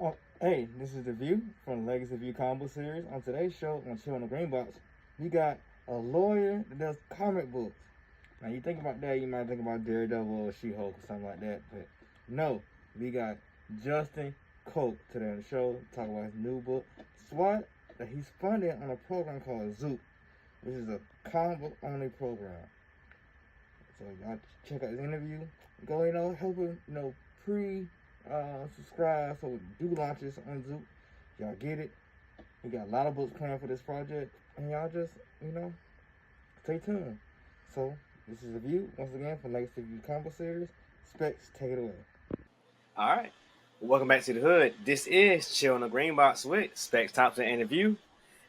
Oh, hey, this is the View from the Legacy View Combo Series. On today's show on Chillin the Green Box, we got a lawyer that does comic books. Now, you think about that, you might think about Daredevil or She-Hulk or something like that, but no, we got Justin Coke today on the show to talk about his new book, SWAT, that he's funding on a program called Zoop, which is a comic book only program. So y'all check out this interview. Go, help him, subscribe so we do launches on Zoop. Y'all get it. We got a lot of books planned for this project, and y'all just, stay tuned. So this is a view once again from Legacy View Combo Series. Specks, take it away. All right. Welcome back to the Hood. This is Chillin the Green Box with Specks, Thompson, and the View.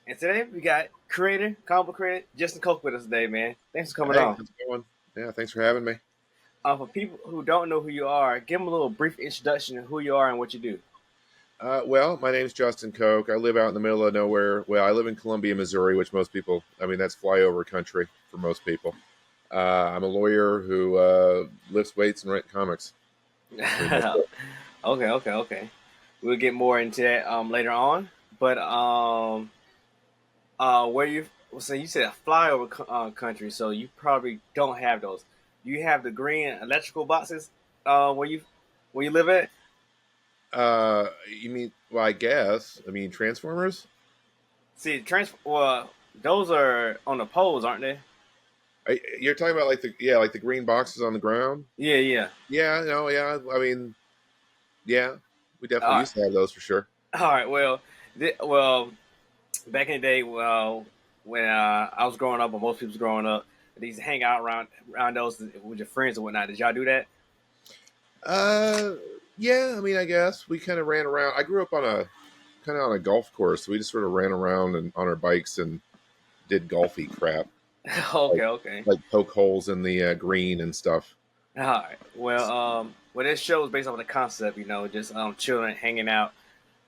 And today we got comic book creator, Justin Coke with us today, man. Thanks for coming Hey, on. how's it going? Yeah, thanks for having me. For people who don't know who you are, give them a little brief introduction of who you are and what you do. Well, my name's Justin Koch. I live out in the middle of nowhere. Well, I live in Columbia, Missouri, which most people, that's flyover country for most people. I'm a lawyer who lifts weights and writes comics. Okay. We'll get more into that later on. But where you? So you said flyover country, so you probably don't have those. You have the green electrical boxes where you live at. You mean? Well, I guess. I mean, Transformers. See, well, those are on the poles, aren't they? You're talking about like the green boxes on the ground. Yeah. Yeah, no, yeah. I mean, yeah, we All definitely right. used to have those for sure. All right. Well, back in the day, when I was growing up, or most people was growing up, they used to hang out around those with your friends and whatnot. Did y'all do that? Uh, yeah. I mean, I guess we kind of ran around. I grew up on a kind of on a golf course. So we just sort of ran around and on our bikes and did golfy crap, like Okay. like poke holes in the green and stuff. All right. Well, this show is based on the concept, just chilling, hanging out.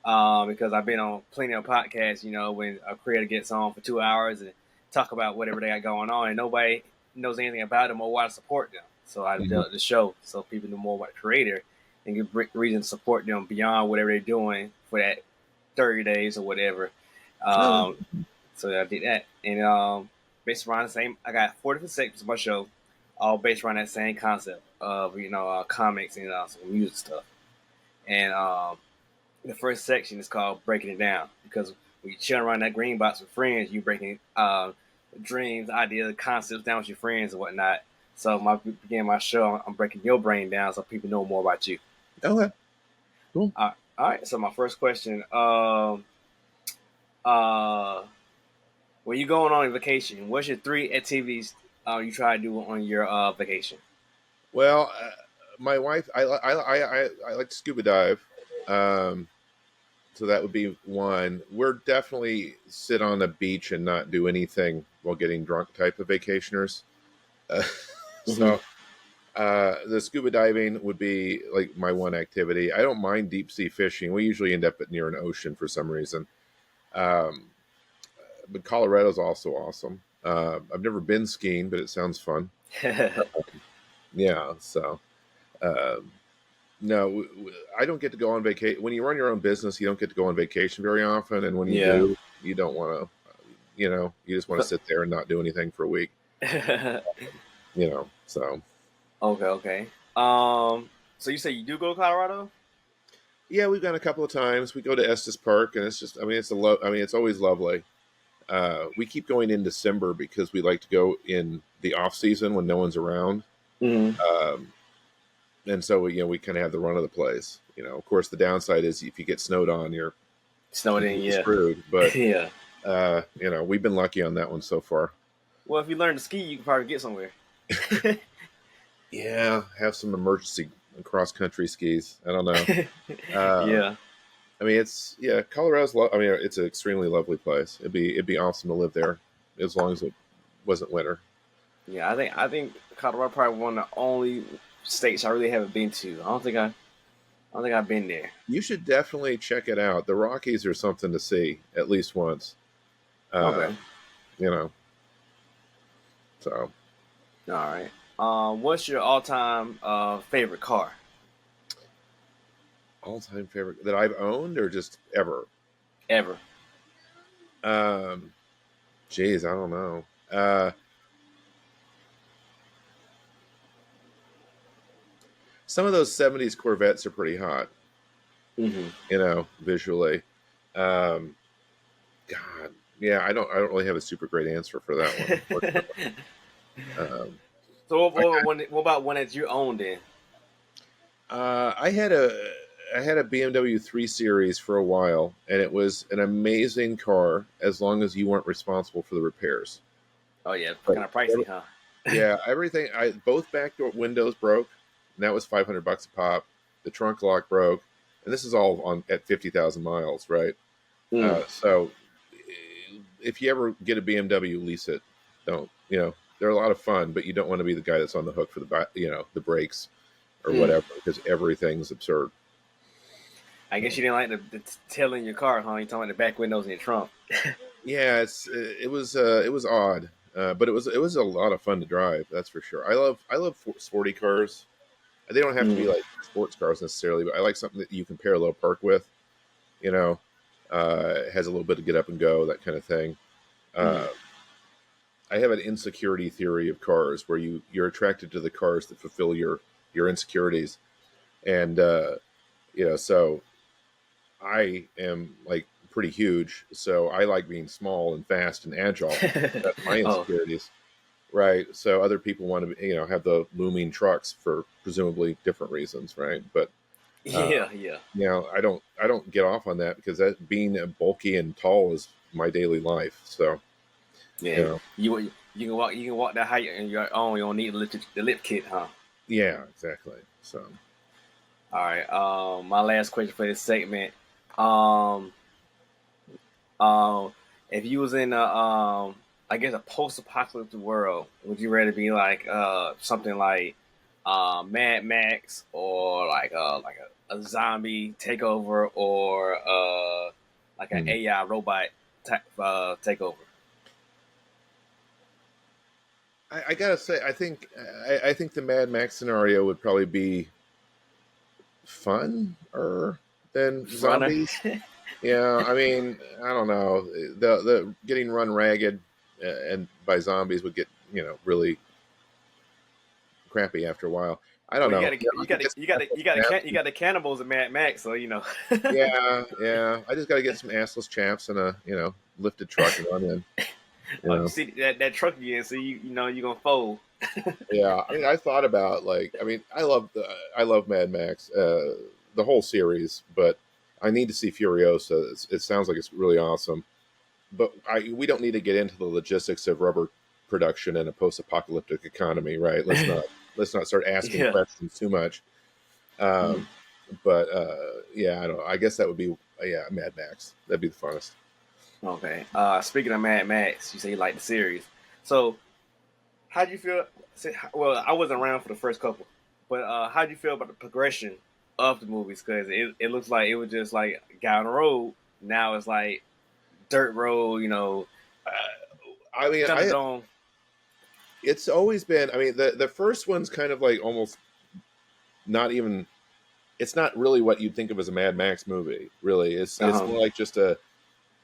Because I've been on plenty of podcasts, when a creator gets on for 2 hours and talk about whatever they got going on, and nobody knows anything about them or why to support them. So I Mhm. developed the show so people know more about the creator and give reason to support them beyond whatever they're doing for that 30 days or whatever. Oh, Um, so I did that, and based around the same, I got 4 different sections of my show, all based around that same concept of comics and some music stuff. And the first section is called breaking it down because when you chill around that green box with friends, you breaking dreams, ideas, concepts down with your friends and whatnot. So beginning my show, I'm breaking your brain down so people know more about you. okay, cool. All right. So my first question: uh, when you going on a vacation, what's your 3 activities you try to do on your vacation? Well, my wife, I like to scuba dive, um, so that would be one. We're definitely sit on a beach and not do anything while getting drunk type of vacationers. Uh, Mm-hmm. so the scuba diving would be like my one activity. I don't mind deep sea fishing. We usually end up near an ocean for some reason. Um, but Colorado's also awesome. I've never been skiing, but it sounds fun. Yeah, so um, no, I don't get to go on vacation. When you run your own business, you don't get to go on vacation very often, and when you Yeah. do, you don't want to. You just want to sit there and not do anything for a week. So Okay. So you say you do go to Colorado? yeah, we've gone a couple of times. We go to Estes Park, and it's just, I mean, it's always lovely. We keep going in December because we like to go in the off season when no one's around. Mm-hmm. Um, and so we kind of have the run of the place. Of course, the downside is if you get snowed on, you're Snowed in, completely yeah. screwed. But Yeah. we've been lucky on that one so far. Well, if you learn to ski, you can probably get somewhere. Yeah, have some emergency cross country skis. I don't know. Uh, Yeah. I mean, Colorado's. I mean, it's an extremely lovely place. It'd be awesome to live there as long as it wasn't winter. Yeah, I think Colorado probably one of the only states I really haven't been to. I don't think I've been there. You should definitely check it out. The Rockies are something to see at least once. Uh, Okay. you know, so All right. What's your all-time favorite car? All-time favorite that I've owned or just ever? Ever. Um, Geez, I don't know. Some of those '70s Corvettes are pretty hot, Hmm. visually. Um, God, yeah, I don't really have a super great answer for that one, unfortunately. Um, So I, what about one that you owned then? uh, I had a I had a BMW 3 Series for a while, and it was an amazing car as long as you weren't responsible for the repairs. Oh yeah, But kind of pricey, huh? yeah, everything. Both back door windows broke, and that was $500 a pop. The trunk lock broke, and this is all on at 50,000 miles, right? Mm. So if you ever get a BMW, lease it. Don't they're a lot of fun, but you don't want to be the guy that's on the hook for the brakes or Mm. whatever because everything's absurd. I guess you didn't like the tail in your car, huh? You talking about the back windows in your trunk? Yeah, it was odd, but it was a lot of fun to drive. That's for sure. I love sporty cars. They don't have to be Mm. like sports cars necessarily, but I like something that you can parallel park with. You know, it has a little bit of get up and go, that kind of thing. Mm. Uh, I have an insecurity theory of cars where you're attracted to the cars that fulfill your insecurities, and so I am like pretty huge, so I like being small and fast and agile. That's my Oh insecurities, right? So other people want to have the looming trucks for presumably different reasons, right? But uh, yeah, yeah, I don't get off on that because that being bulky and tall is my daily life. So you yeah. know, You can walk that height on your own. You don't need the lip kit, huh? yeah, exactly. So All right. My last question for this segment. Um, um, if you was in I guess a post-apocalyptic world, would you rather be like something like Mad Max or like a zombie takeover or like an hmm. AI robot takeover? I gotta say, I think the Mad Max scenario would probably be funner than Runner. zombies. Yeah, I mean, I don't know. The getting run ragged and by zombies would get really crappy after a while. I don't Well, know. Yeah, I could get you got the cannibals of Mad Max, so you know. yeah, yeah. I just got to get some assless chaps and a lifted truck and run in. You Oh, you know. see that truck again, so you know you're gonna fold. Yeah, I mean, I thought about like, I mean, I love Mad Max, the whole series, but I need to see Furiosa. It sounds like it's really awesome, but we don't need to get into the logistics of rubber production in a post-apocalyptic economy, right? Let's not start asking Yeah. questions too much. Mm. Um, but yeah, I don't know. I guess that would be yeah, Mad Max. That'd be the funnest. Okay. Speaking of Mad Max, you say you like the series. So, how do you feel? Well, I wasn't around for the first couple, but how do you feel about the progression of the movies? Because it looks like it was just like a guy on the road. Now it's like dirt road. I mean, Thunderdome. it's always been. I mean, the first one's kind of like almost not even. It's not really what you'd think of as a Mad Max movie. Really, it's Uh-huh. more like just a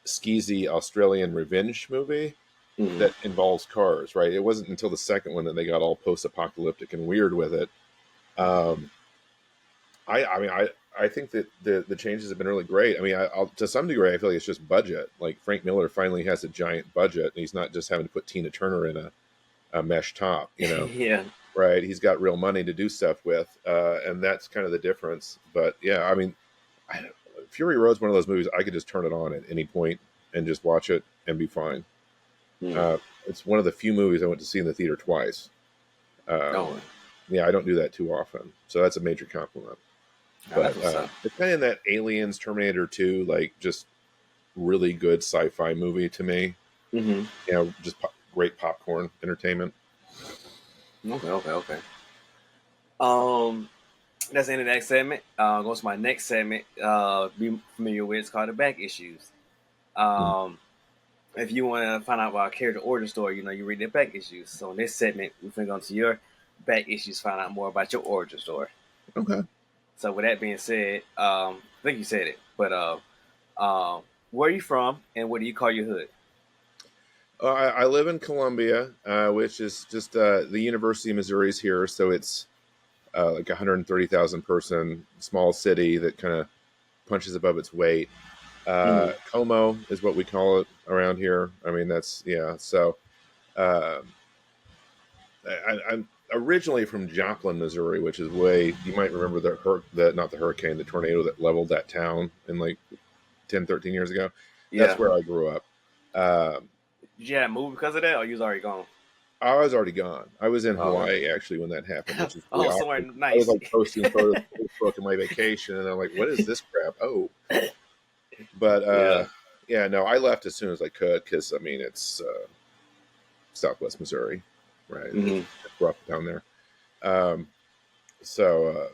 skeezy Australian revenge movie Mhm. that involves cars. Right? It wasn't until the second one that they got all post-apocalyptic and weird with it. Um, I mean, I think that the changes have been really great. I mean, to some degree, I feel like it's just budget. Like Frank Miller finally has a giant budget, and he's not just having to put Tina Turner in a mesh top. Yeah. Right? He's got real money to do stuff with, and that's kind of the difference. But yeah, I mean, I, Fury Road's one of those movies I could just turn it on at any point and just watch it and be fine. Mm. Uh, it's one of the few movies I went to see in the theater twice. Um, Oh, yeah, I don't do that too often, so that's a major compliment. that's But what's up. it's kind of in that Aliens, Terminator 2, like just really good sci-fi movie to me. Hmm. Just great popcorn entertainment. Okay. Okay. Okay. That's the end of that segment. Goes to my next segment. Be familiar with it's called the back issues. Hmm. Um, if you want to find out about a character origin story, you read their back issues. So in this segment, we're going to go into your back issues, find out more about your origin story. Okay. So with that being said, I think you said it, but where are you from, and what do you call your hood? I live in Columbia, which is just the University of Missouri's here, so it's like 130,000 person small city that kind of punches above its weight. Mm-hmm. Como is what we call it around here. I mean, that's yeah. So uh, I'm originally from Joplin, Missouri, which is way you might remember the not the hurricane, the tornado that leveled that town in like 10, 13 years ago. That's Yeah. where I grew up. Um, Did you have to move because of that, or you was already gone? I was already gone. I was in Okay. Hawaii actually when that happened, which is really Oh, somewhere awkward. I was nice. like posting photos on Facebook of my vacation, and I'm like, "What is this crap?" Oh, but Yeah. yeah, no, I left as soon as I could because I mean it's Southwest Missouri, right? Hmm. It's rough down there. Um, so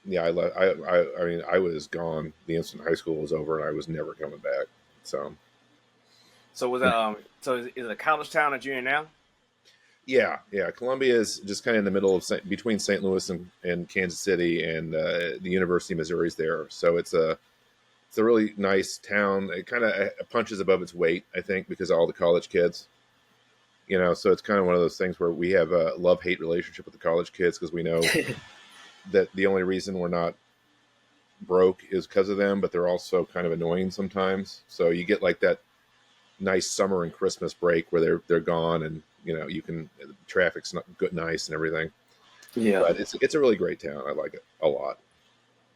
yeah, I left. I mean, I was gone the instant high school was over, and I was never coming back. So So was that is it a college town that you're in now? yeah. Columbia is just kind of in the middle of between St. Louis and Kansas City, and the University of Missouri is there. So it's a really nice town. It kind of punches above its weight, I think, because of all the college kids. You know, so it's kind of one of those things where we have a love-hate relationship with the college kids because we know that the only reason we're not broke is because of them, but they're also kind of annoying sometimes. So you get like that nice summer and Christmas break where they're gone, and you know you can traffic's not good, nice, and everything. Yeah. But it's a really great town. I like it a lot.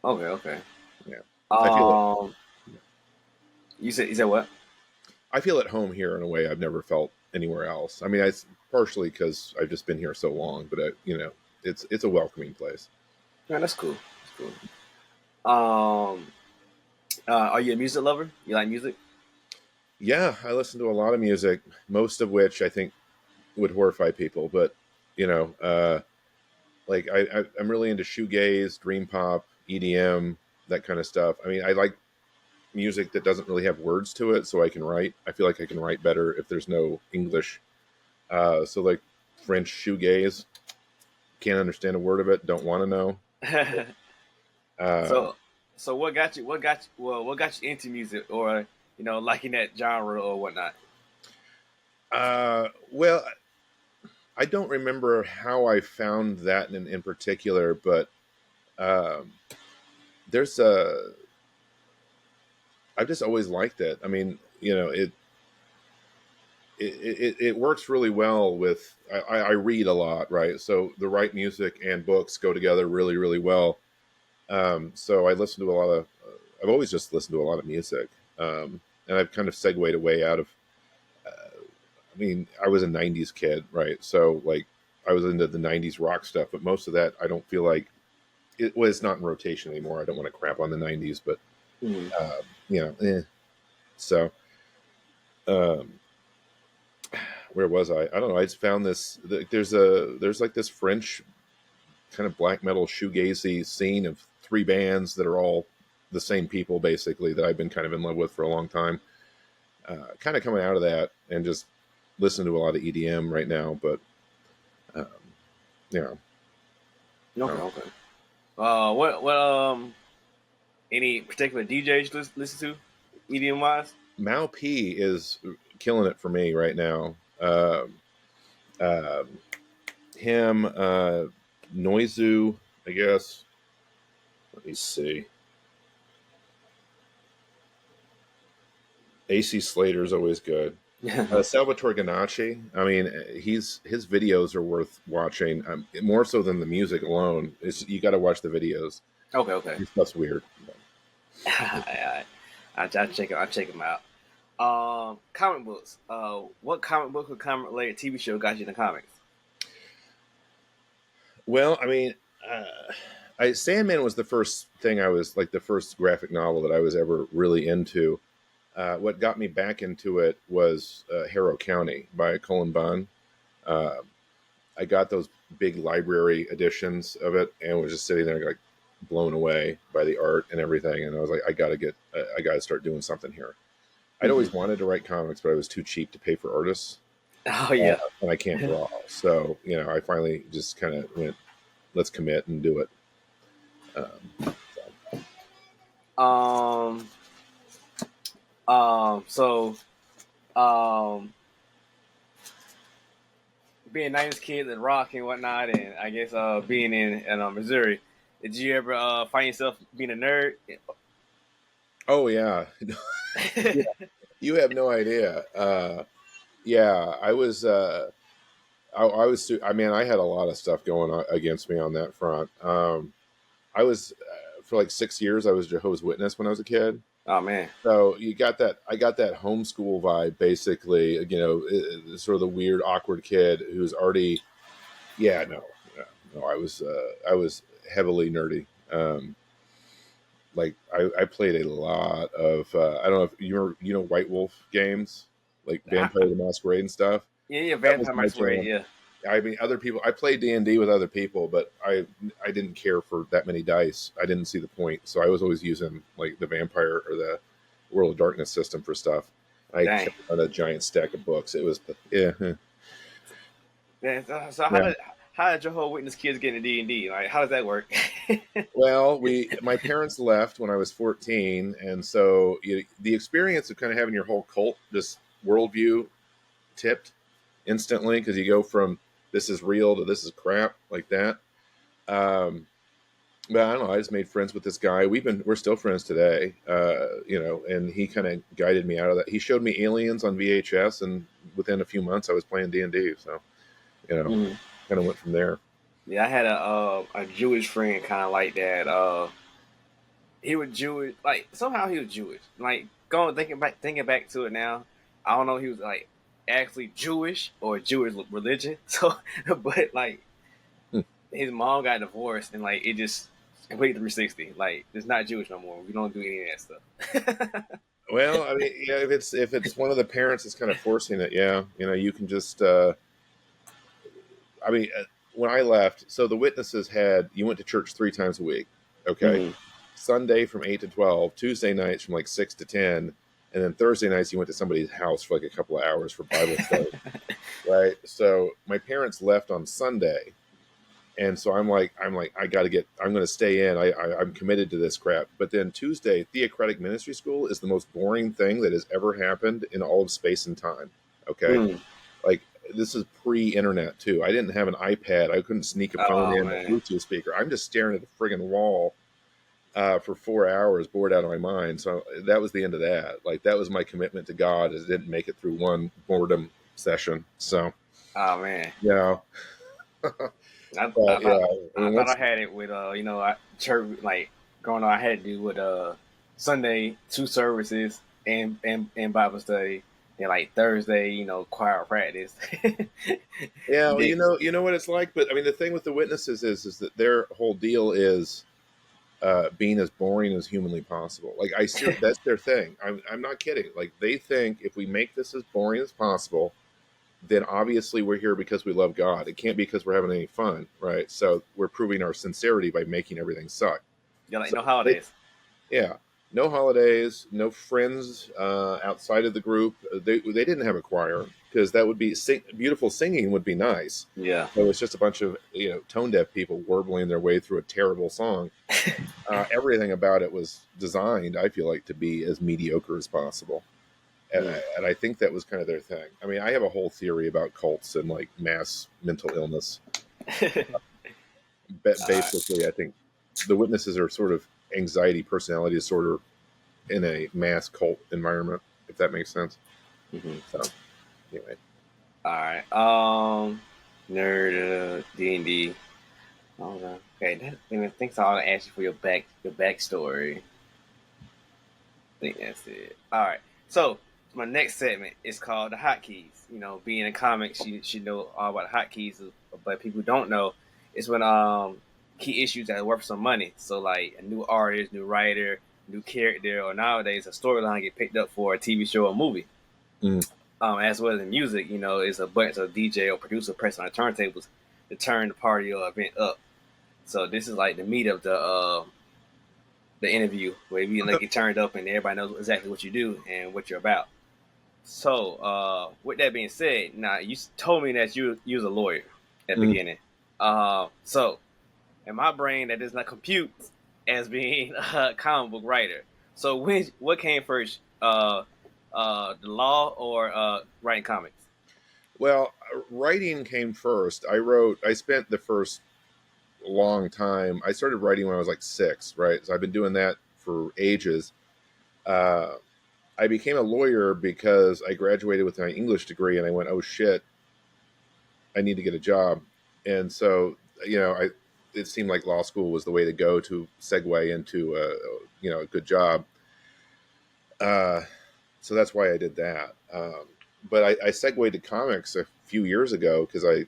Okay. Okay. Yeah, I feel it. Um, you said what? I feel at home here in a way I've never felt anywhere else. I mean, it's partially because I've just been here so long, but you know, it's a welcoming place. Yeah, that's cool. That's cool. Are you a music lover? You like music? Yeah, I listen to a lot of music, most of which I think would horrify people, but you know, like I'm really into shoegaze, dream pop, EDM, that kind of stuff. I mean, I like music that doesn't really have words to it, so I can write. I feel like I can write better if there's no English. So like French shoegaze, can't understand a word of it, don't want to know. Um, so, so what got you? What got you into music, or liking that genre or whatnot? well, I don't remember how I found that in particular, but um, there's a. I've just always liked it. I mean, you know, it works really well with. I read a lot, right? So the right music and books go together really, really well. So I listen to a lot of. I've always just listened to a lot of music, and I've kind of segued away out of. I mean, I was a '90s kid, right? So like, I was into the '90s rock stuff, but most of that I don't feel like it was not in rotation anymore. I don't want to crap on the '90s, but Hmm. you know, so. Um, where was I? I don't know. I just found this. There's like this French kind of black metal shoegazy scene of three bands that are all the same people basically that I've been kind of in love with for a long time. Kind of coming out of that and just listen to a lot of EDM right now, but um, you know, Okay. no. Okay. What any particular DJs you listen to, EDM wise? Mal P is killing it for me right now. Um, him, Noizu, I guess. Let me see. AC Slater's always good. Salvatore Ganacci. I mean, his videos are worth watching. More so than the music alone. You got to watch the videos. Okay. Okay. His stuff's weird. I check it. I check them out. Comic books. What comic book or comic related TV show got you in the comics? Well, I mean, Sandman was the first thing I was like the first graphic novel that I was ever really into. What got me back into it was Harrow County by Cullen Bunn. Uh, I got those big library editions of it and was just sitting there like blown away by the art and everything. And I was like, I got to start doing something here. I'd always wanted to write comics, but I was too cheap to pay for artists, Oh yeah. and I can't draw. So I finally just kind of went, let's commit and do it. So. Um, so, um, being 90s kids and rock and whatnot, and I guess being in Missouri, did you ever find yourself being a nerd? Oh yeah. Yeah, you have no idea. Yeah, I was. I was. I mean, I had a lot of stuff going on against me on that front. I was for like 6 years. I was Jehovah's Witness when I was a kid. Oh man. So you got that. I got that homeschool vibe, basically. You know, sort of the weird, awkward kid who's already. Yeah, no. I was heavily nerdy. Like I played a lot of. I don't know if you know White Wolf games, like Vampire the Masquerade and stuff. Yeah, That was Vampire my Masquerade, jam. yeah. I mean, other people. I played D&D with other people, but I didn't care for that many dice. I didn't see the point, so I was always using like the Vampire or the World of Darkness system for stuff. I Dang. kept on a giant stack of books. It was yeah, Yeah, so yeah. how did Jehovah's Witness kids get into D&D? Like, how does that work? Well, my parents left when I was 14, and so the experience of kind of having your whole cult just worldview tipped instantly because you go from this is real to this is crap like that. Um, but I don't know. I just made friends with this guy. We're still friends today. You know, and he kind of guided me out of that. He showed me Aliens on VHS, and within a few months, I was playing D&D. So you know, Mhm. kind of went from there. Yeah, I had a Jewish friend kind of like that. He was Jewish, like somehow he was Jewish. Like going thinking back to it now, I don't know if he was like actually Jewish or Jewish religion. So, but like Hmm. his mom got divorced and like it just completely 360. Like it's not Jewish no more. We don't do any of that stuff. Well, I mean, yeah, if it's one of the parents that's kind of forcing it, yeah, you know, you can just. I mean, when I left, so the witnesses had you went to church 3 times a week, okay? Mhm. Sunday from 8 to 12, Tuesday nights from like 6 to 10, and then Thursday nights you went to somebody's house for like a couple of hours for Bible study, right? So my parents left on Sunday, and so I'm like I'm going to stay in. I'm committed to this crap. But then Tuesday, theocratic ministry school is the most boring thing that has ever happened in all of space and time. Okay, Mm. like this is pre-internet too. I didn't have an iPad. I couldn't sneak a phone Oh in, a man. Bluetooth speaker. I'm just staring at the friggin' wall for 4 hours, bored out of my mind. So that was the end of that. Like that was my commitment to God. Is didn't make it through one boredom session. So Oh man. yeah, I, but I yeah. thought I I mean, thought I once had it with church like growing up. I had to do with Sunday 2 services and Bible study, and like Thursday choir practice. yeah, well, Then- you know what it's like. But I mean, the thing with the witnesses is that their whole deal is being as boring as humanly possible. Like that's their thing. I'm not kidding. Like they think if we make this as boring as possible, then obviously we're here because we love God. It can't be because we're having any fun, right? So we're proving our sincerity by making everything suck. You're like So no holidays. yeah, no holidays, no friends outside of the group. They didn't have a choir because that would be beautiful singing would be nice. Yeah. So it's just a bunch of tone deaf people warbling their way through a terrible song. Everything about it was designed, I feel like, to be as mediocre as possible. Mm. And I think that was kind of their thing. I mean, I have a whole theory about cults and like mass mental illness. Basically, I think the witnesses are sort of anxiety personality disorder in a mass cult environment, if that makes sense. Mhm. So, anyway, All right. Nerd D&D. Hold on. Okay. I think so. I'll ask you for your backstory. I think that's it. All right. So my next segment is called the hotkeys. Being in comics, you should know all about the hotkeys, but people who don't know, it's when key issues that are worth some money. So like a new artist, new writer, new character, or nowadays a storyline get picked up for a TV show or movie. Mm. As well as in music, it's a bunch of DJ or producer pressing on the turntables to turn the party or event up. So this is like the meat of the interview where you get turned up and everybody knows exactly what you do and what you're about. So with that being said, now you told me that you was a lawyer at the beginning. So in my brain that does not compute as being a comic book writer. So what came first, the law or writing comics? Well, writing came first. I spent the first long time. I started writing when I was like 6, right? So I've been doing that for ages. Uh, I became a lawyer because I graduated with my English degree, and I went, "Oh shit, I need to get a job." And so, it seemed like law school was the way to go to segue into a good job. Uh, so that's why I did that. But I segued to comics a few years ago because I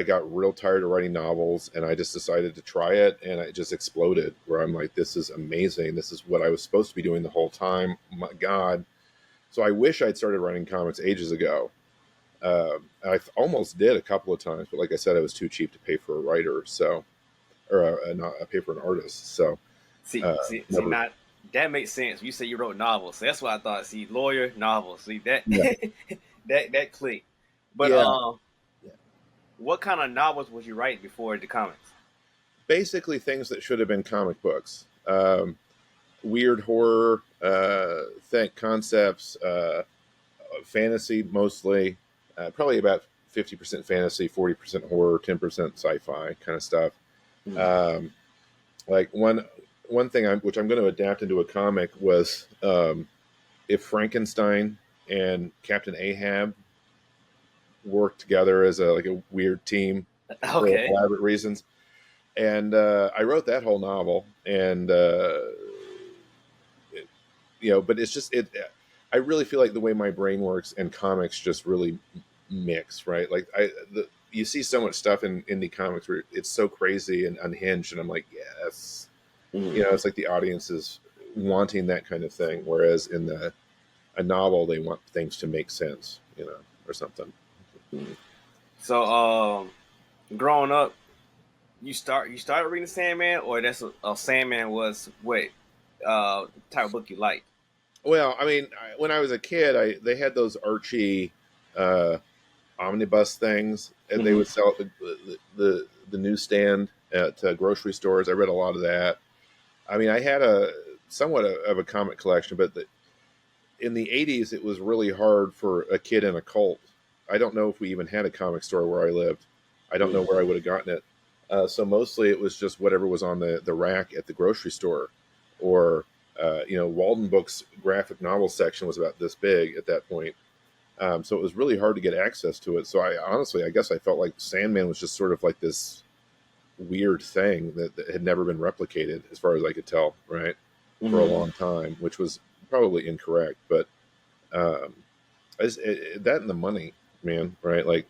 got real tired of writing novels, and I just decided to try it, and it just exploded. Where I'm like, this is amazing. This is what I was supposed to be doing the whole time. My God! So I wish I'd started writing comics ages ago. I almost did a couple of times, but like I said, it was too cheap to pay for a writer, so not pay for an artist. So See, never. not that makes sense. You say you wrote novels, so that's what I thought. See, lawyer, novels. See that Yeah, that clicked. But yeah. what kind of novels was you writing before the comics? Basically, things that should have been comic books. Weird horror, think concepts, fantasy mostly. Probably about 50% fantasy, 40% horror, 10% sci-fi kind of stuff. Mm. Um, like one thing which I'm going to adapt into a comic was if Frankenstein and Captain Ahab worked together as a weird team for Okay. elaborate reasons. And I wrote that whole novel, and but it's just it. I really feel like the way my brain works and comics just really mix, right? Like you see so much stuff in indie comics where it's so crazy and unhinged, and I'm like, yes, Mm. it's like the audience is wanting that kind of thing, whereas in a novel they want things to make sense, or something. Mm. So, growing up, you started reading Sandman, or that's Sandman was what type of book you liked? Well, I mean, when I was a kid, they had those Archie uh, omnibus things, and they Hmm. would sell at the newsstand at grocery stores. I read a lot of that. I mean, I had a somewhat of a comic collection, but in the '80s, it was really hard for a kid in a cult. I don't know if we even had a comic store where I lived. I don't know Mm. where I would have gotten it. So mostly it was just whatever was on the rack at the grocery store, or Walden Books graphic novel section was about this big at that point. So it was really hard to get access to it. So I guess I felt like Sandman was just sort of like this weird thing that had never been replicated, as far as I could tell, right, for a Hmm. long time, which was probably incorrect. But um, that and the money, man, right? Like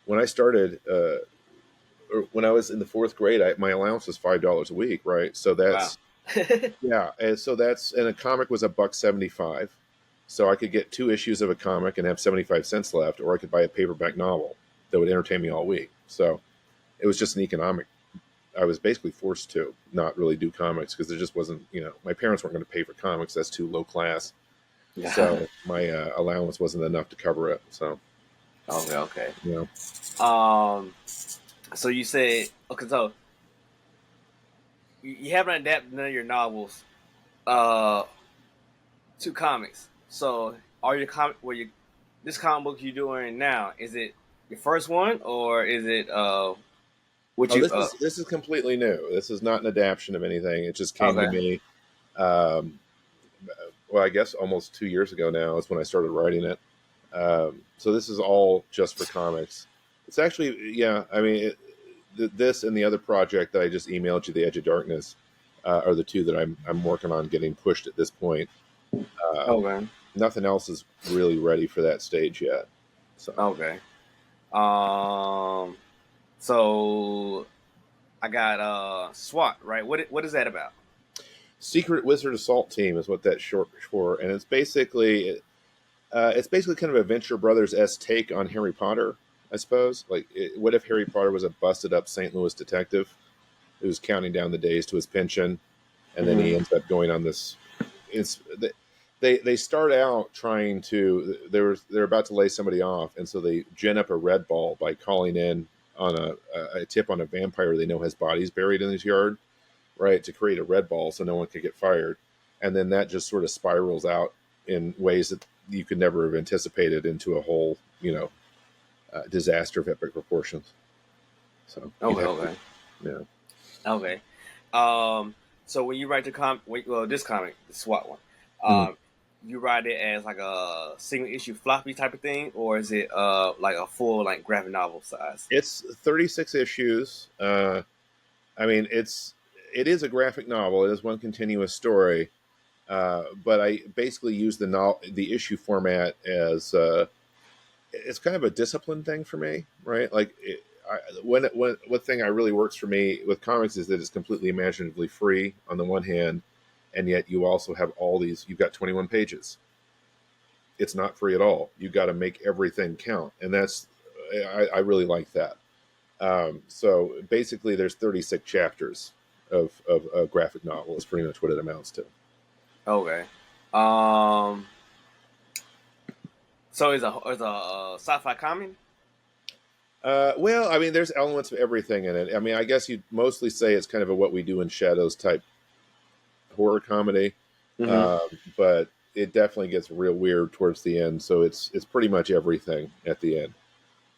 when I started, or when I was in the fourth grade, my allowance was $5 a week, right? So Wow. that's yeah, and a comic was $1.75. So I could get 2 issues of a comic and have 75 cents left, or I could buy a paperback novel that would entertain me all week. So it was just an economic. I was basically forced to not really do comics because there just wasn't, my parents weren't going to pay for comics. That's too low class. Yeah. So my allowance wasn't enough to cover it. So, Okay. Okay. you know, Um. So you said okay. So you haven't adapted none of your novels uh to comics. So are your comic where you this comic book you're doing now, is it your first one, or is it would oh, you this is completely new. This is not an adaptation of anything. It just came to okay. me. Um, well, I guess almost 2 years ago now is when I started writing it. So this is all just for comics. It's actually, yeah. I mean, this and the other project that I just emailed you, The Edge of Darkness, are the two that I'm working on getting pushed at this point. Um, Okay. Nothing else is really ready for that stage yet. So, Okay. Um so I got SWAT, right? What is that about? Secret Wizard Assault Team is what that's short for, and it's basically kind of a Venture Brothers s take on Harry Potter, I suppose. Like, what if Harry Potter was a busted up St. Louis detective who's counting down the days to his pension, and then he Hmm. ends up going on this. It's they start out trying to they're about to lay somebody off, and so they gin up a red ball by calling in on a tip on a vampire they know has bodies buried in his yard, right, to create a red ball so no one could get fired, and then that just sort of spirals out in ways that you could never have anticipated into a whole, disaster of epic proportions. So Okay, okay, yeah. okay. So when you write this comic, the SWAT one, Mhm. you write it as like a single issue floppy type of thing, or is it like a full like graphic novel size? It's 36 issues. I mean, it is a graphic novel. It is one continuous story, but I basically use the issue format as it's kind of a discipline thing for me, right? Like one thing that really works for me with comics is that it's completely imaginatively free on the one hand, and yet you also have all these. You've got 21 pages. It's not free at all. You got to make everything count, and I really like that. So basically, there's 36 chapters of a graphic novel. Is pretty much what it amounts to. Okay. Um. So is a sci-fi comedy? Well, I mean, there's elements of everything in it. I mean, I guess you'd mostly say it's kind of a What We Do in Shadows type horror comedy, Mm-hmm. but it definitely gets real weird towards the end. So it's pretty much everything at the end.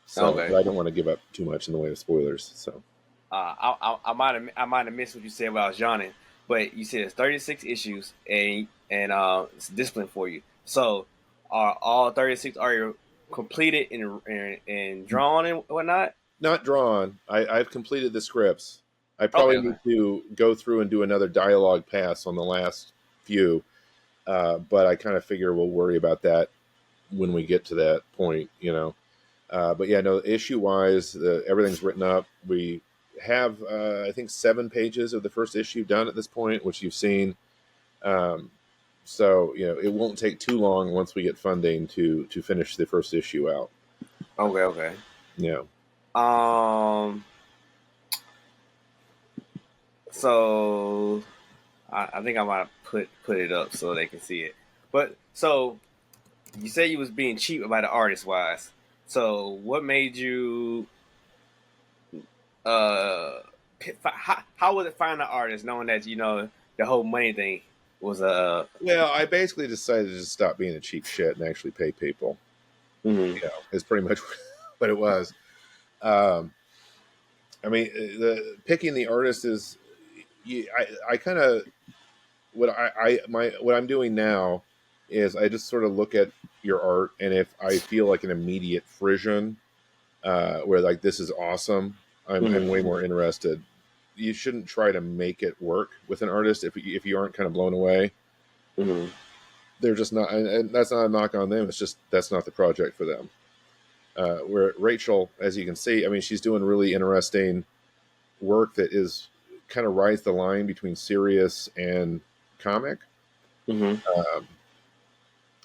So, Okay. but I don't want to give up too much in the way of spoilers. So, I might have missed what you said while I was yawning, but you said it's 36 issues and it's discipline for you. So are all 36 are you completed and drawn and whatnot? not drawn. I've completed the scripts. I Okay, probably okay, need to go through and do another dialogue pass on the last few, but I kind of figure we'll worry about that when we get to that point, But yeah, no, issue wise, everything's written up. We have, I think, 7 pages of the first issue done at this point, which you've seen. Um, so it won't take too long once we get funding to finish the first issue out. okay. Yeah. Um, so I think I might put it up so they can see it. But so you said you was being cheap about the artist wise. So what made you uh how was it find an artist knowing that the whole money thing was Well, I basically decided to just stop being a cheap shit and actually pay people. mhm. Is pretty much what it was. Um, I mean, the picking the artist is, I kind of what I'm doing now is I just sort of look at your art, and if I feel like an immediate frisson, where like this is awesome, I'm Mhm. way more interested. You shouldn't try to make it work with an artist if you aren't kind of blown away. Mhm. They're just not, and that's not a knock on them. It's just that's not the project for them. Where Rachel, as you can see, I mean, she's doing really interesting work that is kind of rides the line between serious and comic. Mhm. Um,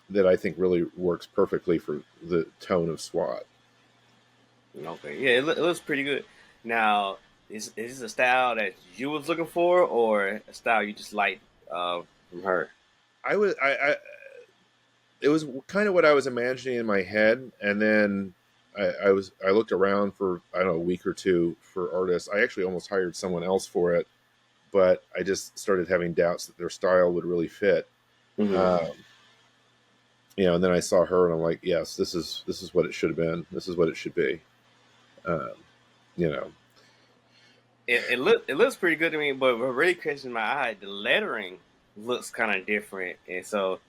that I think really works perfectly for the tone of SWAT. Okay. Yeah, it looks pretty good. Now, is this a style that you was looking for, or a style you just liked from her? It was kind of what I was imagining in my head, and then I looked around for I don't know a week or two for artists. I actually almost hired someone else for it, but I just started having doubts that their style would really fit. Mhm. Um, and then I saw her, and I'm like, yes, this is what it should have been. This is what it should be. Um, you know, It looks pretty good to me, but what really catches my eye, the lettering looks kind of different, and so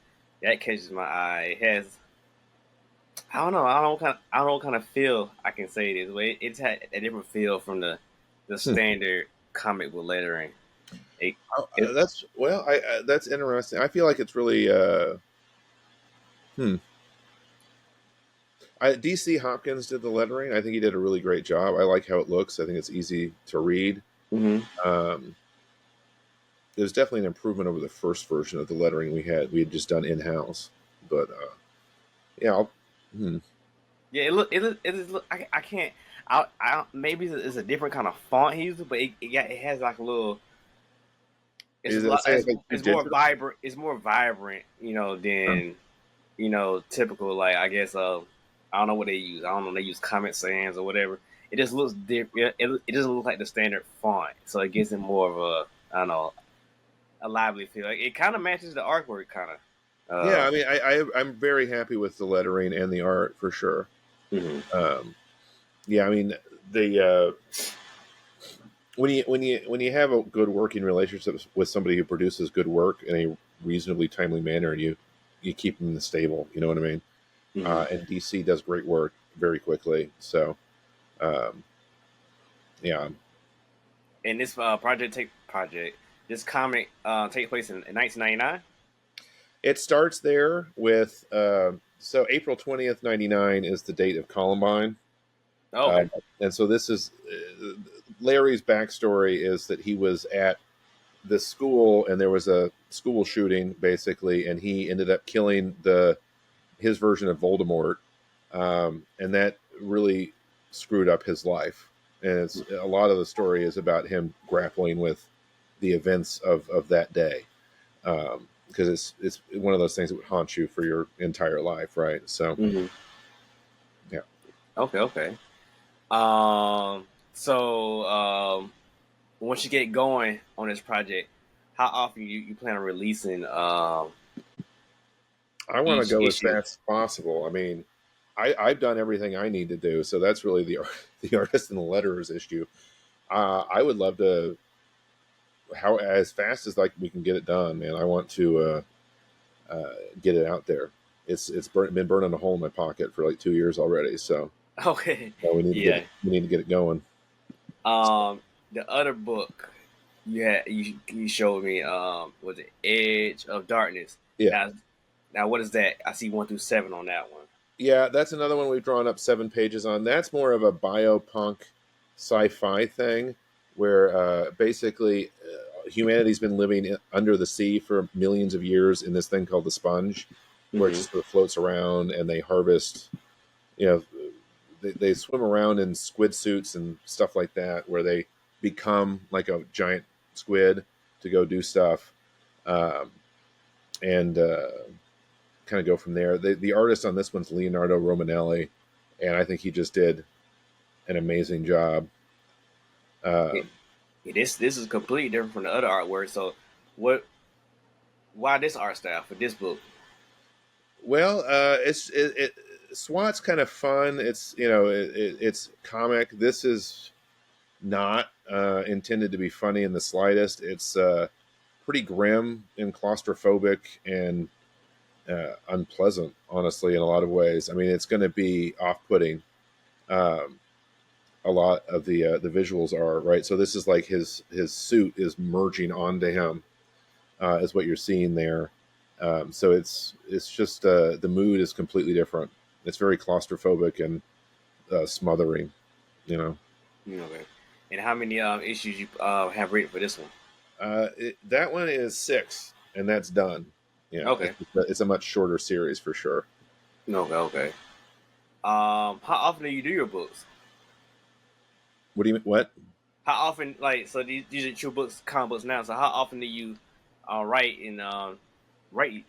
that catches my eye. It has I don't know what kind of feel I can say this, but it's had a different feel from the Hmm. standard comic book lettering. It, it, That's well, that's interesting. I feel like it's really hmm. DC Hopkins did the lettering. I think he did a really great job. I like how it looks. I think it's easy to read. mhm. Um, there's definitely an improvement over the first version of the lettering we had just done in house. But yeah, hmm. Yeah, it is look. I can't. Maybe it's a different kind of font he uses, but it has like a little. It's a Is it lot. say it's like too It's more digital? vibrant. It's more vibrant, Huh. than typical. Like I guess I don't know what they use. I don't know. They use Comic Sans or whatever. It just looks different. It doesn't look like the standard font, so it gives it more of a I don't know, a lively feel. Like, it kind of matches the artwork, kind of. Yeah, I mean, I'm very happy with the lettering and the art for sure. Mhm. Yeah, I mean the when you have a good working relationship with somebody who produces good work in a reasonably timely manner, and you keep them in the stable. You know what I mean? Mhm. And DC does great work very quickly. So, um, yeah, And this this comic take place in 1999. it starts there with so April 20th, 99 is the date of Columbine. Oh, Uh, okay. and so this is Larry's backstory is that he was at this school and there was a school shooting basically, and he ended up killing his version of Voldemort, and that really screwed up his life. And it's a lot of the story is about him grappling with the events of that day, because it's one of those things that would haunt you for your entire life, right? So Hmm. yeah. Okay, okay. Um, so once you get going on this project, how often you plan on releasing I want to each go as issue? fast as possible. I mean, I've done everything I need to do, so that's really the artist and the letterers issue. I would love to how as fast as like we can get it done, man. I want to get it out there. Been burning a hole in my pocket for like 2 years already, so Okay, we yeah. need to get it going. The other book you showed me was it Edge of Darkness. Yeah, Now, now what is that? I see 1 through 7 on that one. yeah, that's another one we've drawn up 7 pages on. That's more of a biopunk sci-fi thing where basically humanity's been living under the sea for millions of years in this thing called the sponge, where it Hmm. just sort of floats around and they harvest. You know, they swim around in squid suits and stuff like that, where they become like a giant squid to go do stuff, um, and kind of go from there. The artist on this one's Leonardo Romanelli, and I think he just did an amazing job. Yeah, Um, this is completely different from the other artwork. So, what? Why this art style for this book? well, SWAT's kind of fun. It's it's comic. This is not intended to be funny in the slightest. It's pretty grim and claustrophobic and unpleasant, honestly, in a lot of ways. I mean, it's going to be off-putting. Um, a lot of the visuals are right. So this is like his suit is merging onto him, is what you're seeing there. So it's just the mood is completely different. It's very claustrophobic and smothering. You know, Okay. And how many issues you have written for this one? that one is 6, and that's done. Yeah, Okay. it's a much shorter series for sure. Okay. Okay. How often do you do your books? What do you mean? What? How often, like, so these are true books, comic books now. So how often do you write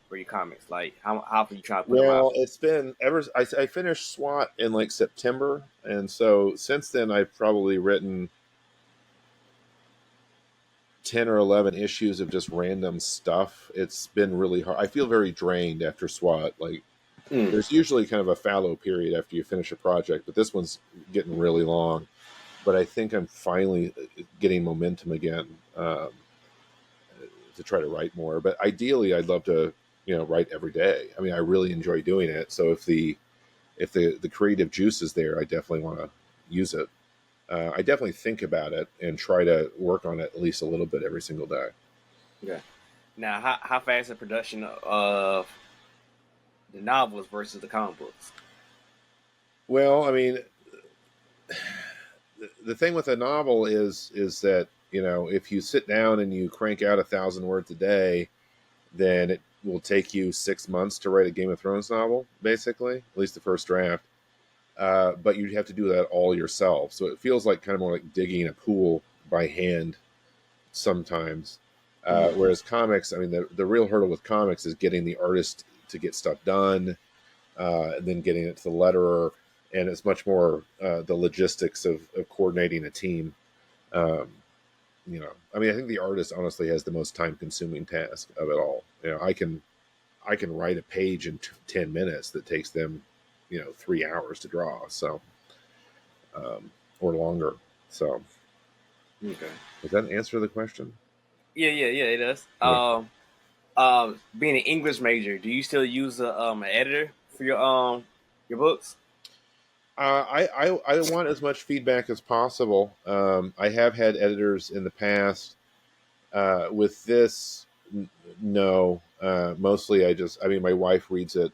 for your comics? Like, how often you try to put them out? Well, it's been ever. I finished SWAT in like September, and so since then I've probably written 10 or 11 issues of just random stuff. It's been really hard. I feel very drained after SWAT. Like Mm. there's usually kind of a fallow period after you finish a project, but this one's getting really long. But I think I'm finally getting momentum again, to try to write more. But ideally, I'd love to write every day. I mean, I really enjoy doing it. So if the creative juice is there, I definitely want to use it. I definitely think about it and try to work on it at least a little bit every single day. Okay. Now, how fast the production of the novels versus the comic books? Well, I mean, the thing with a novel is that if you sit down and you crank out 1,000 words a day, then it will take you 6 months to write a Game of Thrones novel, basically, at least the first draft. But you have to do that all yourself, so it feels like kind of more like digging a pool by hand sometimes. Mm. Whereas comics, I mean, the real hurdle with comics is getting the artist to get stuff done, and then getting it to the letterer, and it's much more the logistics of coordinating a team. Um, I mean, I think the artist honestly has the most time consuming task of it all. I can write a page in 10 minutes that takes them 3 hours to draw. So, or longer. So Okay. does that answer the question? Yeah, it does. Yeah. Being an English major, do you still use an editor for your books? I want as much feedback as possible. I have had editors in the past. With this, no. Mostly, I mean, my wife reads it,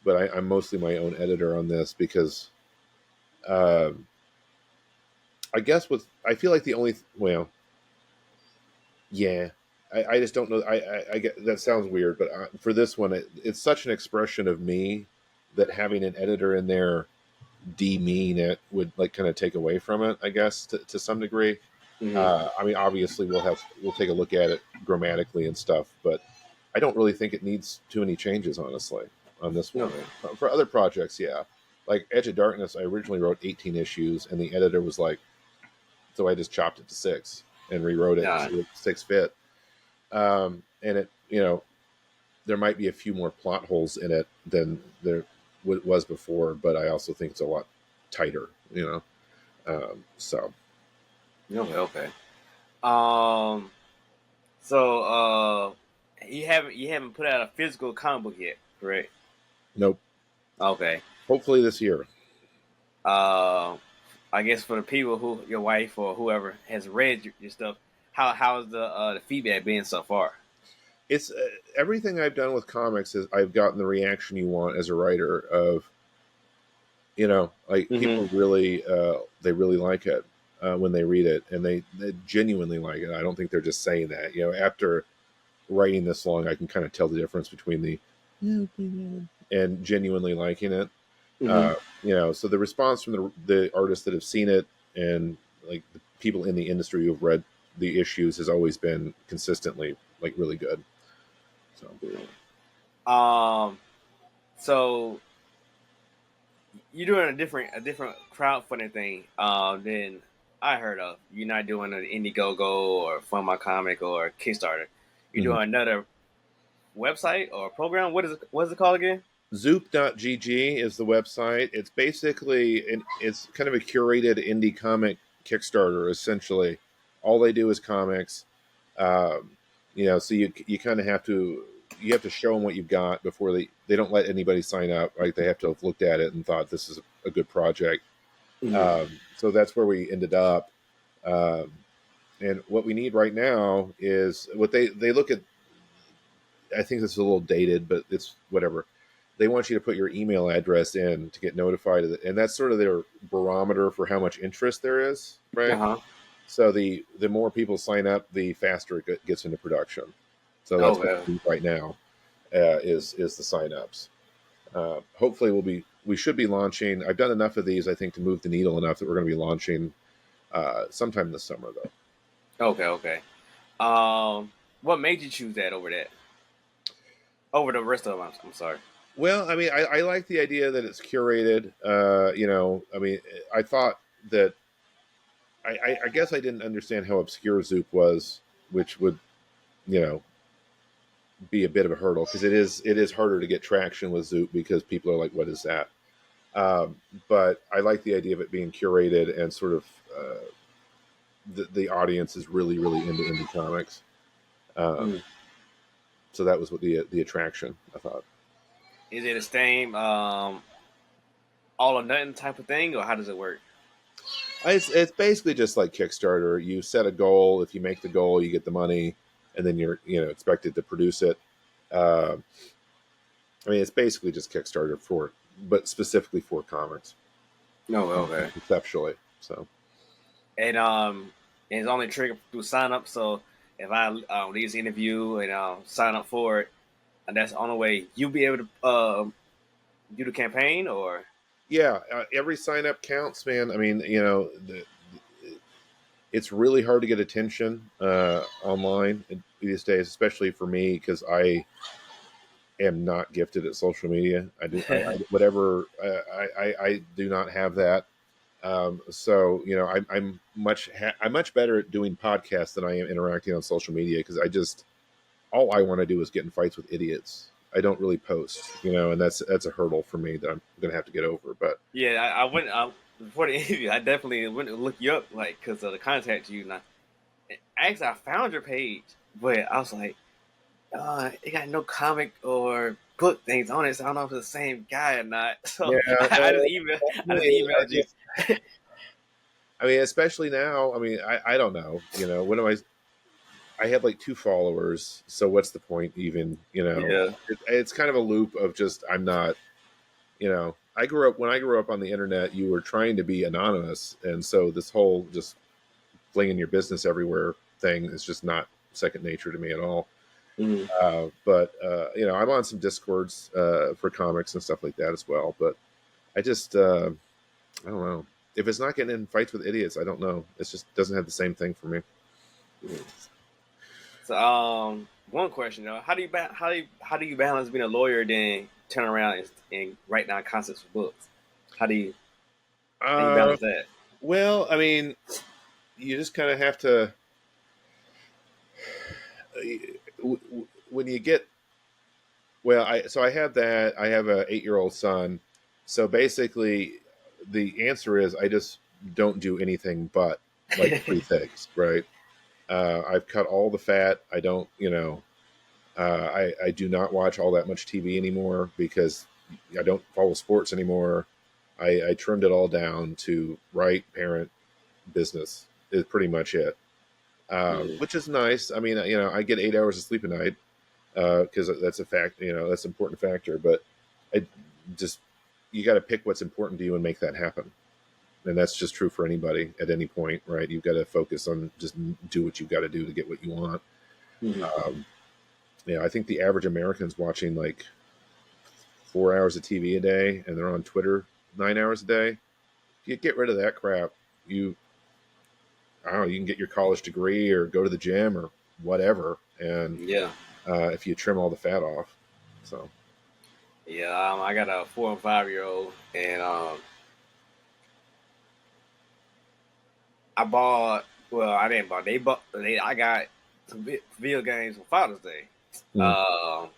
but I'm mostly my own editor on this because, um, I guess I feel like the only, well, yeah, I just don't know. I get that sounds weird, but for this one, it's such an expression of me that having an editor in there demean it would like kind of take away from it, I guess, to some degree. Mm-hmm. I mean, obviously we'll take a look at it grammatically and stuff, but I don't really think it needs too many changes, honestly, on this one. Okay. For other projects, yeah, like Edge of Darkness, I originally wrote 18 issues, and the editor was like, so I just chopped it to 6 and rewrote it Yeah. so 6 fit. And it, there might be a few more plot holes in it than there was before, but I also think it's a lot tighter, so. Okay. Um. So, you haven't put out a physical comic book yet, correct? Nope. Okay. Hopefully this year. Uh, I guess for the people who your wife or whoever has read your stuff, how's the feedback been so far? It's everything I've done with comics is I've gotten the reaction you want as a writer of, like Mm-hmm. people really, they really like it when they read it, and they genuinely like it. I don't think they're just saying that. After writing this long, I can kind of tell the difference between the and genuinely liking it. Mm-hmm. So the response from the artists that have seen it and like the people in the industry who've read the issues has always been consistently like really good. So Um. So you're doing a different crowdfunding thing than I heard of. You're not doing an Indiegogo or Fund My Comic or Kickstarter. You're mhm. doing another website or program. What is it called again? Zoop.gg is the website. It's basically it's kind of a curated indie comic Kickstarter. Essentially, all they do is comics. Um, so you kind of have to show them what you've got before they don't let anybody sign up. Right? They have to have looked at it and thought this is a good project. Mm-hmm. So that's where we ended up. Um, and what we need right now is what they look at. I think this is a little dated, but it's whatever. They want you to put your email address in to get notified of it, and that's sort of their barometer for how much interest there is, Uh right? huh. So the more people sign up, the faster it gets into production. So Oh that's what well. we need right now is the signups. Hopefully we should be launching. I've done enough of these, I think, to move the needle enough that we're going to be launching sometime this summer, though. Okay. What made you choose that over the rest of them? I'm sorry. Well, I mean, I like the idea that it's curated. I mean, I thought that I guess I didn't understand how obscure Zoop was, which would you know be a bit of a hurdle because it is harder to get traction with Zoop because people are like, what is that? Um, but I like the idea of it being curated and sort of the audience is really really into indie comics. Um, Mm. so that was what the attraction I thought. Is it the same all or nothing type of thing, or how does it work? It's basically just like Kickstarter. You set a goal. If you make the goal, you get the money, and then you're expected to produce it. Uh, I mean, it's basically just Kickstarter but specifically for comics, No, okay. conceptually. So And it's only triggered through sign up. So if I leave this interview and sign up for it, and that's the only way you'll be able to do the campaign, or yeah, every sign up counts, man. I mean, it's really hard to get attention online these days, especially for me because I am not gifted at social media. I do whatever. I do not have that. So I'm much better at doing podcasts than I am interacting on social media, because all I want to do is get in fights with idiots. I don't really post, and that's a hurdle for me that I'm gonna have to get over. But Yeah, I went before the interview. I definitely went to look you up, like, because of the contact you. And actually, I found your page, but I was like, it got no comic or book things on it, so I don't know if it's the same guy or not. So yeah, I just emailed you. I mean, especially now. I mean, I don't know. When am I had like 2 followers, so what's the point even? Yeah. It's kind of a loop of just I'm not. I grew up when I grew up on the internet. You were trying to be anonymous, and so this whole just flinging your business everywhere thing is just not second nature to me at all. Mm. But I'm on some discords for comics and stuff like that as well. But I just I don't know, if it's not getting in fights with idiots. I don't know. It just doesn't have the same thing for me. So, one question though: how do you balance being a lawyer, then turn around and write down concepts for books? How do you balance that? Well, I mean, you just kind of have to. When you get I have that. I have a 8-year-old son, so basically, the answer is I just don't do anything but like 3 things, right? I've cut all the fat. I don't, I do not watch all that much TV anymore because I don't follow sports anymore. I trimmed it all down to write, parent, business is pretty much it, which is nice. I mean, I get 8 hours of sleep a night because that's a fact. That's an important factor. But I just you got to pick what's important to you and make that happen. And that's just true for anybody at any point, right? You've got to focus on just do what you've got to do to get what you want. Mm-hmm. I think the average American's watching like 4 hours of TV a day, and they're on Twitter 9 hours a day. If you get rid of that crap, I don't know, you can get your college degree or go to the gym or whatever. And Yeah. if you trim all the fat off, so Yeah, I got a 4 and 5 year old, and I bought. Well, I didn't buy. They bought. I got some video games for Father's Day. Mm.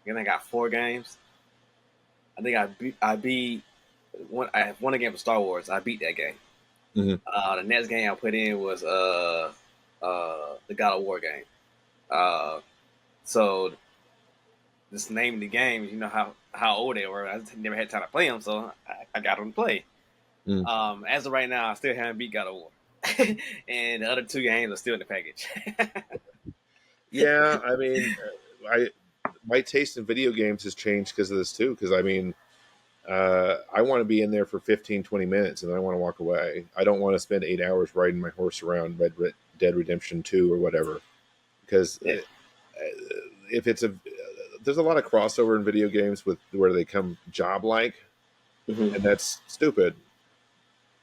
Then I got 4 games. I think I beat one. I won a game for Star Wars. I beat that game. Mm-hmm. The next game I put in was the God of War game. So just naming the games, you know how old they were. I just never had time to play them, so I got them to play. Mm. As of right now, I still haven't beat God of War, and the other 2 games are still in the package. Yeah, I mean, my taste in video games has changed because of this too. Because I mean, I want to be in there for 15, 20 minutes and then I want to walk away. I don't want to spend 8 hours riding my horse around Red Dead Redemption 2 or whatever. Because Yeah. if it's there's a lot of crossover in video games with where they come job like, Mm-hmm. and that's stupid.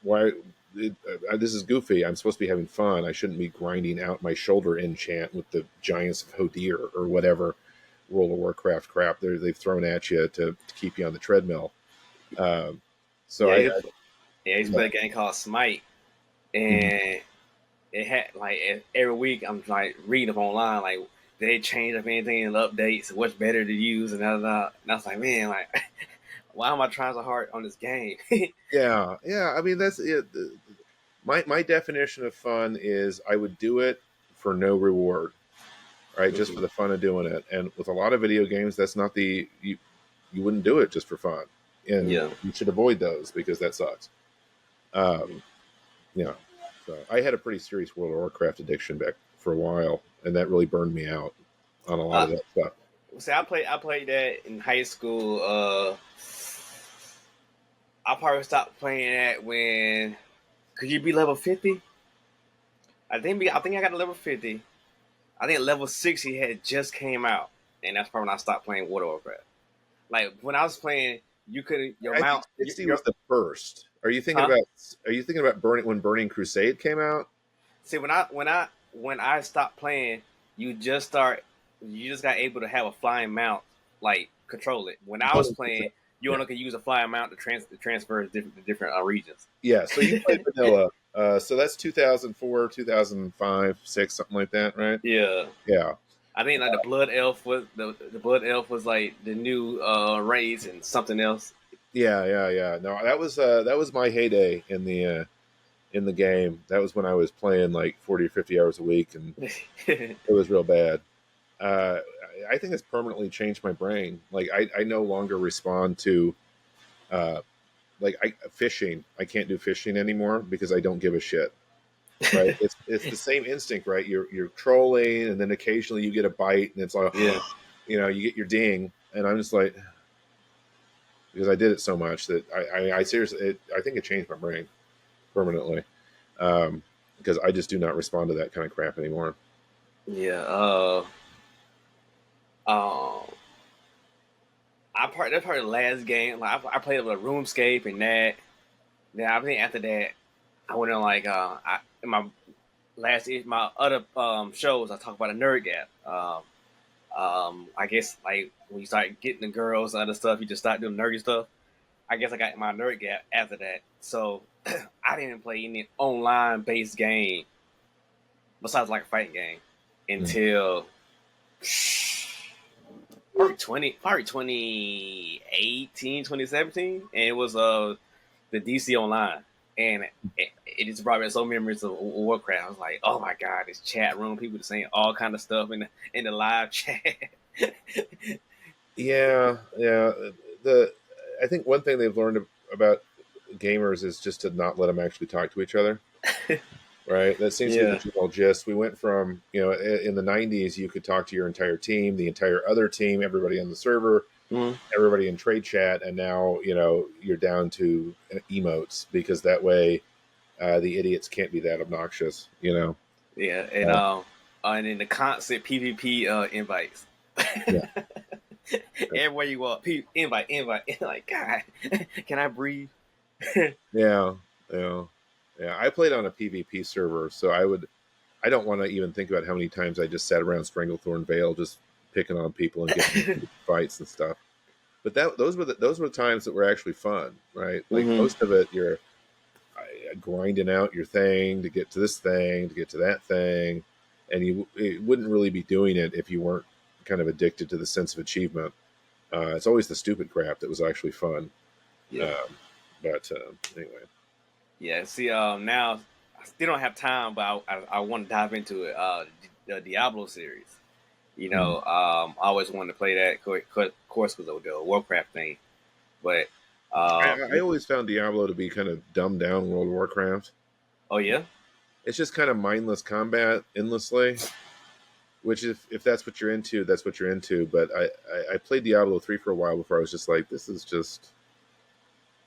Why? This is goofy. I'm supposed to be having fun. I shouldn't be grinding out my shoulder enchant with the Giants of Hodir or whatever World of Warcraft crap they've thrown at you to keep you on the treadmill. So Yeah, I I used to play a game called Smite, and it had like every week I'm like reading up online, like did they change up anything in the updates, what's better to use, and all that. And I was like, man, like why am I trying so hard on this game? yeah. I mean, that's it. My definition of fun is I would do it for no reward, right? Just for the fun of doing it. And with a lot of video games, that's not you wouldn't do it just for fun, and Yeah. you should avoid those because that sucks. Yeah. So I had a pretty serious World of Warcraft addiction back for a while, and that really burned me out on a lot of that stuff. See, I played that in high school. I probably stopped playing that when could you be level 50? I think I got to level 50. I think level 60 had just came out, and that's probably when I stopped playing World of Warcraft. Like when I was playing, you could your I think mount. 60 was the first. Are you thinking about Burning Crusade came out? See, when I stopped playing, you just got able to have a flying mount, like control it. When I was playing, You only can use a fly amount to transfer to different regions. Yeah, so you played vanilla. So that's 2004, 2005, 6, something like that, right? Yeah. Yeah. I think like the blood elf was the blood elf was like the new race and something else. Yeah. No, that was my heyday in the game. That was when I was playing like 40 or 50 hours a week, and it was real bad. Uh, I think it's permanently changed my brain. Like I no longer respond to uh, fishing. I can't do fishing anymore because I don't give a shit. Right? It's the same instinct, right? You're trolling, and then occasionally you get a bite, and it's like, Yeah. you get your ding, and I'm just like, because I did it so much that I seriously, I think it changed my brain permanently, because I just do not respond to that kind of crap anymore. Yeah. Um. That's probably the last game. Like I played with RuneScape and that. Then I think after that, I went on like in my other shows I talk about a nerd gap. I guess like when you start getting the girls and other stuff, you just start doing nerdy stuff. I guess I got my nerd gap after that. So I didn't play any online based game besides like a fighting game until probably 2018, 2017, and it was the DC Online, and it just brought me so memories of Warcraft. I was like, oh my god, this chat room, people just saying all kind of stuff in the live chat. Yeah. I think one thing they've learned about gamers is just to not let them actually talk to each other. Right, that seems to be the Yeah. general gist. We went from, in the '90s, you could talk to your entire team, the entire other team, everybody on the server, Mhm. everybody in trade chat, and now you're down to emotes, because that way the idiots can't be that obnoxious. Yeah, Uh, and then the constant PvP invites. yeah, Everywhere you walk, invite. Like, God, can I breathe? yeah, yeah, yeah. I played on a PvP server, so I don't want to even think about how many times I just sat around Stranglethorn Vale just picking on people and getting into fights and stuff. But those were the times that were actually fun, right? Like Hmm. most of it, you're grinding out your thing to get to this thing, to get to that thing, and it wouldn't really be doing it if you weren't kind of addicted to the sense of achievement. It's always the stupid crap that was actually fun. Yeah. But anyway, Yeah, see, now I still don't have time, but I want to dive into it. The Diablo series. I always wanted to play that, of course, because of the Warcraft thing. But, uh, I always found Diablo to be kind of dumbed down World of Warcraft. oh yeah, It's just kind of mindless combat endlessly. Which, if that's what you're into, that's what you're into. But I played Diablo 3 for a while before I was just like, this is just,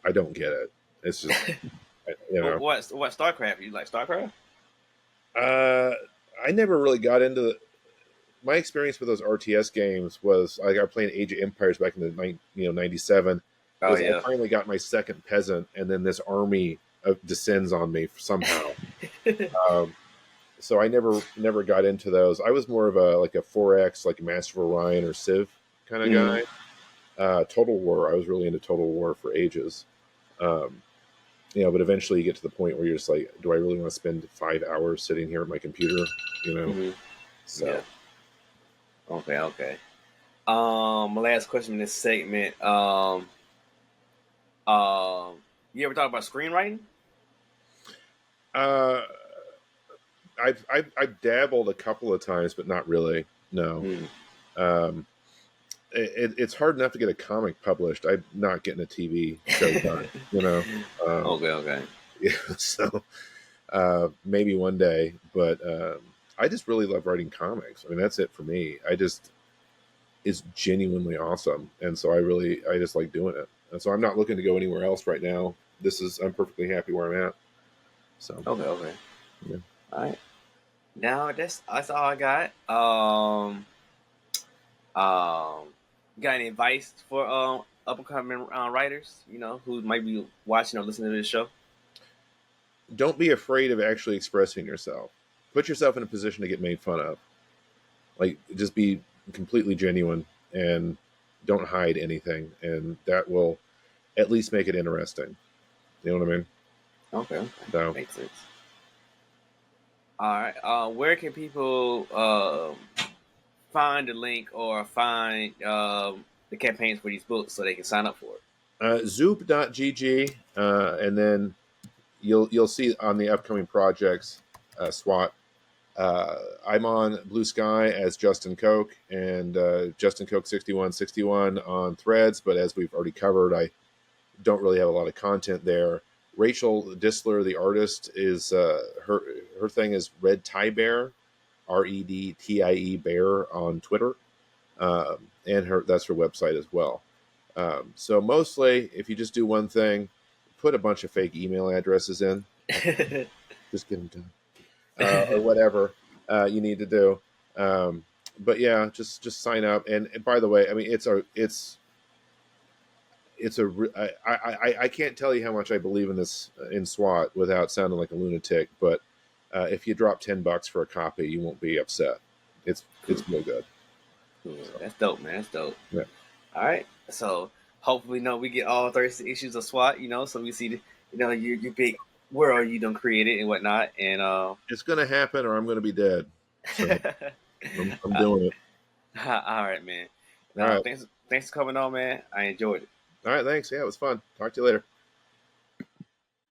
I don't get it. It's just, you know. what StarCraft? You like StarCraft? Uh, I never really got into my experience with those RTS games was like I was playing Age of Empires back in the '97. Oh Is I yeah. finally got my second peasant, and then this army descends on me somehow. Um, so I never got into those. I was more of a 4X, like a Master of Orion or Civ kind of Mhm. guy. Total War, I was really into Total War for ages. Um, but eventually you get to the point where you're just like, do I really want to spend 5 hours sitting here at my computer? Mhm. So Yeah. Okay. My last question in this segment. You ever talk about screenwriting? uh, I've dabbled a couple of times, but not really. No. Hmm. Um, it's hard enough to get a comic published. I'm not getting a TV show done. Okay. Yeah, so maybe one day. But I just really love writing comics. I mean, that's it for me. It's genuinely awesome, and so I just like doing it. And so I'm not looking to go anywhere else right now. I'm perfectly happy where I'm at. So Okay. yeah. All right. Now that's all I got. You got any advice for up and coming writers? Who might be watching or listening to this show. Don't be afraid of actually expressing yourself. Put yourself in a position to get made fun of. Like, just be completely genuine, and don't hide anything, and that will at least make it interesting. You know what I mean? Okay. So Makes sense. All right. Where can people find the link or find the campaigns for these books so they can sign up for it? Zoop.gg, and then you'll see on the upcoming projects, SWAT. I'm on Blue Sky as Justin Koch and Justin Koch 6161 on Threads, but as we've already covered, I don't really have a lot of content there. Rachel Disler, the artist, is her thing is Red Tie Bear, REDTIE Bear on Twitter, and that's her website as well. So mostly, if you just do one thing, put a bunch of fake email addresses in, just get them done, or whatever you need to do. But yeah, just sign up. And by the way, I mean I can't tell you how much I believe in this in SWAT without sounding like a lunatic. But if you drop $10 for a copy, you won't be upset. It's real good. Cool. That's dope, man. That's dope. Yeah. All right. So hopefully, we get all 36 issues of SWAT. So we see your big world you done created and whatnot. And It's gonna happen, or I'm gonna be dead. So I'm doing it. all right, man. All right. Thanks for coming on, man. I enjoyed it. All right. Thanks. Yeah, it was fun. Talk to you later.